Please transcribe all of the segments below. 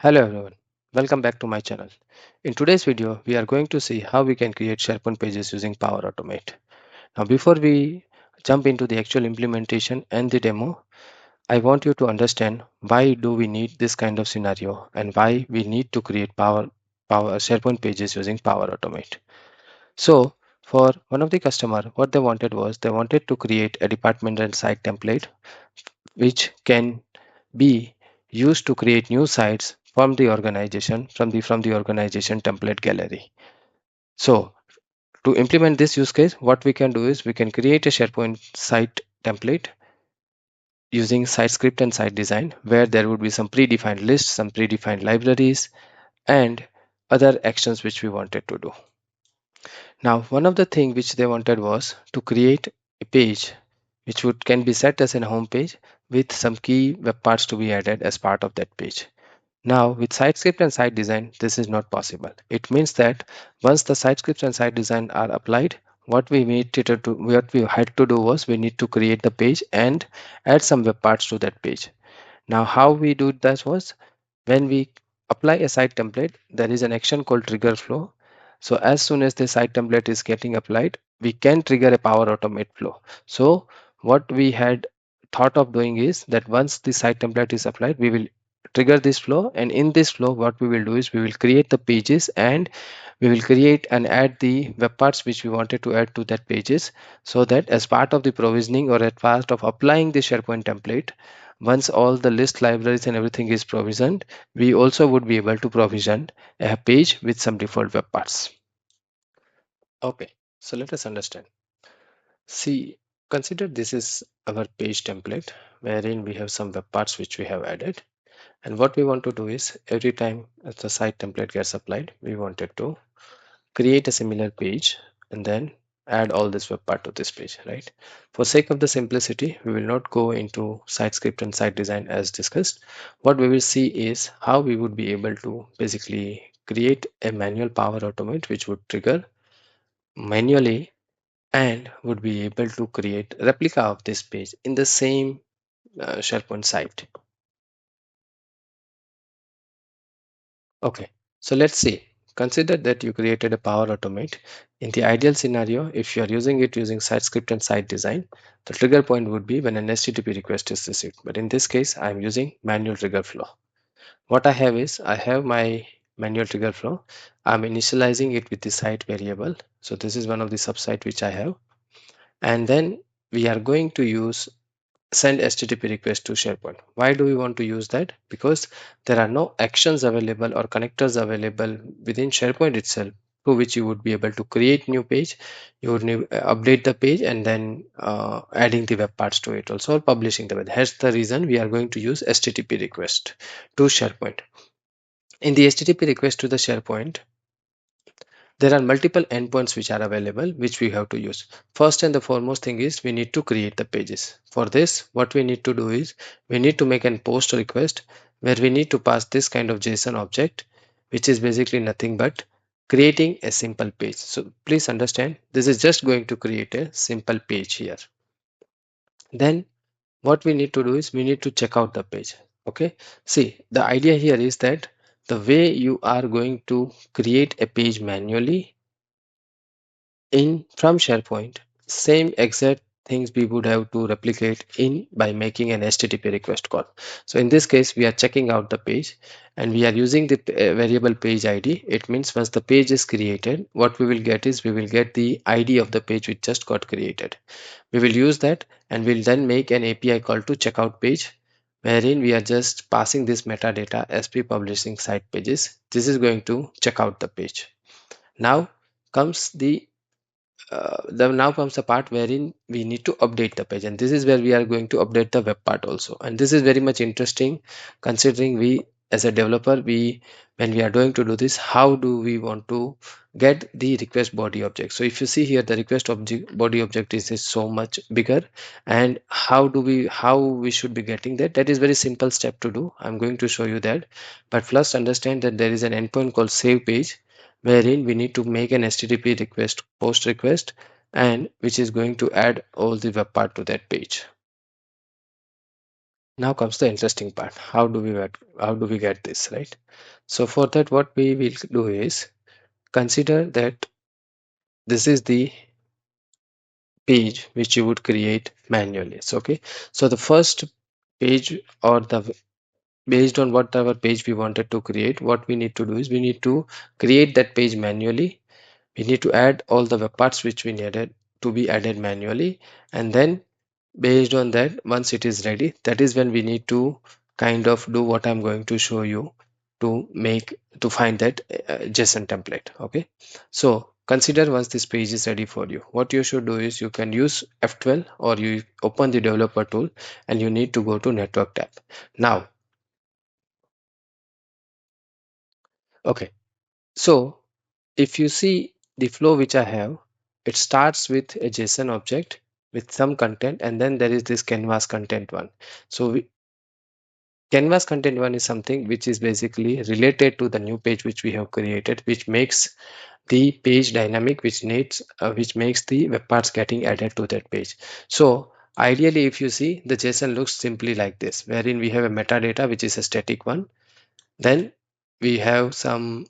Hello everyone, welcome back to my channel. In today's video, we are going to see how we can create SharePoint pages using Power Automate. Now before we jump into the actual implementation and the demo, I want you to understand why do we need this kind of scenario and why we need to create Power SharePoint pages using Power Automate. So for one of the customer, what they wanted was they wanted to create a department and site template which can be used to create new sites from the organization from the organization template gallery. So to implement this use case, what we can do is we can create a SharePoint site template using site script and site design, where there would be some predefined lists, some predefined libraries, and other actions which we wanted to do. Now, one of the things which they wanted was to create a page which would can be set as a home page with some key web parts to be added as part of that page. Now, with site script and site design, this is not possible. It means that once the site scripts and site design are applied, what we had to do was we need to create the page and add some web parts to that page. Now, how we do that was when we apply a site template, there is an action called trigger flow. So as soon as the site template is getting applied, we can trigger a Power Automate flow. So what we had thought of doing is that once the site template is applied, we will trigger this flow, and in this flow what we will do is we will create the pages and we will create and add the web parts which we wanted to add to that pages, so that as part of the provisioning or as part of applying the SharePoint template, once all the list libraries and everything is provisioned, we also would be able to provision a page with some default web parts. Okay, so let us understand. See, consider this is our page template wherein we have some web parts which we have added. And what we want to do is every time as the site template gets applied, we wanted to create a similar page and then add all this web part to this page, right? For sake of the simplicity, we will not go into site script and site design as discussed. What we will see is how we would be able to basically create a manual Power Automate which would trigger manually and would be able to create replica of this page in the same SharePoint site. Okay, so let's see. Consider that you created a Power Automate. In the ideal scenario, if you are using it using site script and site design, the trigger point would be when an HTTP request is received. But in this case, I'm using manual trigger flow. What I have is I have my manual trigger flow. I'm initializing it with the site variable. So this is one of the subsite which I have. And then we are going to use send HTTP request to SharePoint. Why do we want to use that? Because there are no actions available or connectors available within SharePoint itself through which you would be able to create new page. You would need, update the page and then adding the web parts to it also, or publishing the web. Hence the reason we are going to use HTTP request to SharePoint. In the HTTP request to the SharePoint, there are multiple endpoints which are available which we have to use. First and the foremost thing is we need to create the pages. For this, what we need to do is we need to make an post request where we need to pass this kind of JSON object, which is basically nothing but creating a simple page. So please understand, this is just going to create a simple page here. Then what we need to do is we need to check out the page. Okay, see, the idea here is that the way you are going to create a page manually in from SharePoint, same exact things we would have to replicate in by making an HTTP request call. So in this case, we are checking out the page and we are using the variable page ID. It means once the page is created, what we will get is we will get the ID of the page which just got created. We will use that and we'll then make an API call to checkout page, wherein we are just passing this metadata as publishing site pages. This is going to check out the page. Now comes now comes the part wherein we need to update the page, and this is where we are going to update the web part also. And this is very much interesting, considering we as a developer, we when we are going to do this, how do we want to get the request body object? So if you see here, the request object body object is so much bigger, and how we should be getting that, that is very simple step to do. I'm going to show you that, but first understand that there is an endpoint called save page, wherein we need to make an HTTP request post request, and which is going to add all the web part to that page. Now comes the interesting part. How do we get this, right? So for that, what we will do is consider that this is the page which you would create manually. So okay, so the first page, or the based on whatever page we wanted to create, what we need to do is we need to create that page manually. We need to add all the web parts which we needed to be added manually, and then based on that, once it is ready, that is when we need to kind of do what I'm going to show you to make to find that JSON template. Okay, so consider once this page is ready for you, what you should do is you can use F12, or you open the developer tool and you need to go to network tab. Now okay, so if you see the flow which I have, it starts with a JSON object with some content, and then there is this canvas content one. So canvas content one is something which is basically related to the new page which we have created, which makes the page dynamic, which makes the web parts getting added to that page. So ideally, if you see, the JSON looks simply like this, wherein we have a metadata which is a static one, then we have some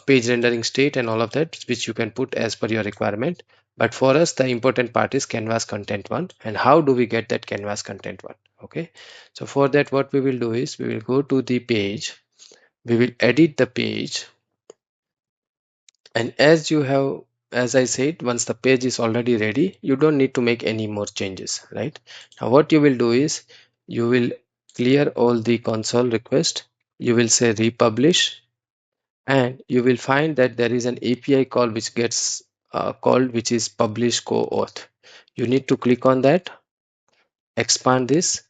page rendering state and all of that, which you can put as per your requirement. But for us, the important part is canvas content one. And how do we get that canvas content one? Okay. So for that, what we will do is we will go to the page, we will edit the page. And as I said, once the page is already ready, you don't need to make any more changes, right? Now, what you will do is you will clear all the console request. You will say republish, and you will find that there is an API call which gets called, which is publish co-auth. You need to click on that, expand this.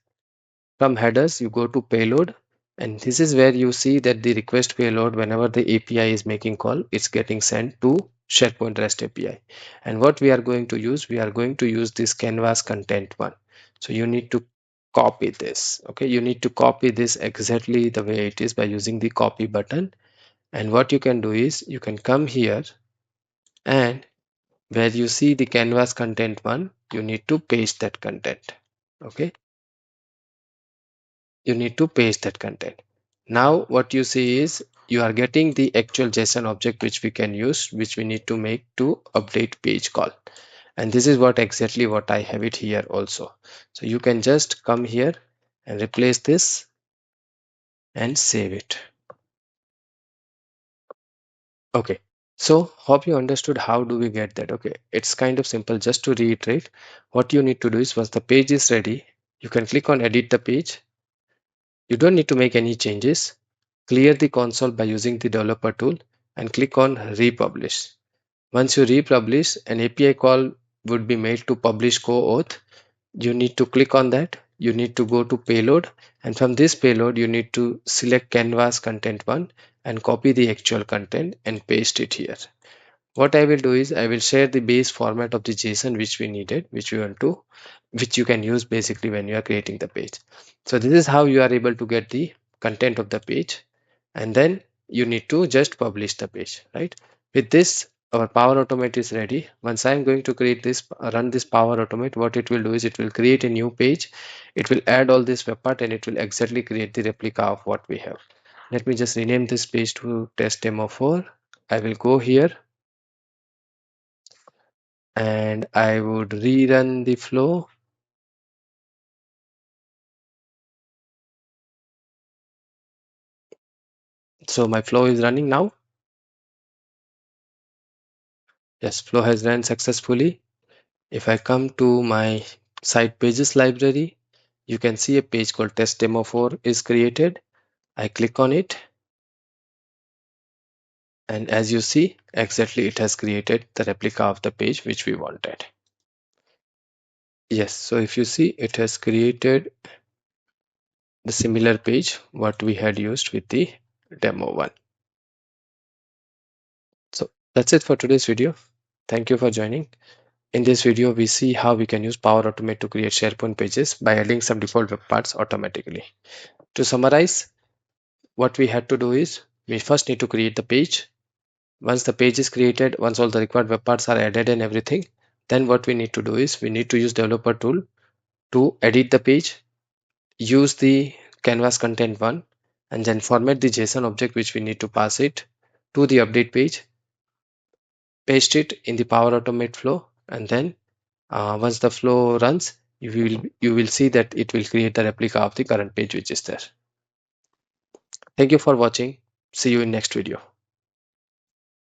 From headers, you go to payload, and this is where you see that the request payload, whenever the API is making call, it's getting sent to SharePoint REST API. And what we are going to use, we are going to use this canvas content one. So you need to copy this. Okay, you need to copy this exactly the way it is by using the copy button. And what you can do is you can come here, and where you see the canvas content one, you need to paste that content. Okay, you need to paste that content. Now what you see is you are getting the actual JSON object which we can use, which we need to make to update page call. And this is what I have it here also. So you can just come here and replace this and save it. Okay, so hope you understood how do we get that. Okay, it's kind of simple. Just to reiterate, what you need to do is once the page is ready, you can click on edit the page. You don't need to make any changes. Clear the console by using the developer tool and click on republish. Once you republish, an API call would be made to publish co-auth. You need to click on that. You need to go to payload, and from this payload you need to select canvas content one and copy the actual content and paste it here. What I will do is I will share the base format of the JSON which we needed, which you can use basically when you are creating the page. So this is how you are able to get the content of the page, and then you need to just publish the page, right? With this, our Power Automate is ready. Once I'm going to run this Power Automate, what it will do is it will create a new page. It will add all this web part, and it will exactly create the replica of what we have. Let me just rename this page to test demo 4. I will go here and I would rerun the flow. So my flow is running now. Yes, flow has run successfully. If I come to my site pages library, you can see a page called test demo 4 is created. I click on it, and as you see, exactly it has created the replica of the page which we wanted. Yes, so if you see, it has created the similar page what we had used with the demo one. So that's it for today's video. Thank you for joining. In this video, we see how we can use Power Automate to create SharePoint pages by adding some default web parts automatically. To summarize, what we had to do is we first need to create the page. Once the page is created, once all the required web parts are added and everything, then what we need to do is we need to use developer tool to edit the page. use the canvas content one, and then format the JSON object which we need to pass it to the update page, paste it in the Power Automate flow, and then once the flow runs, you will see that it will create the replica of the current page which is there. Thank you for watching. See you in next video.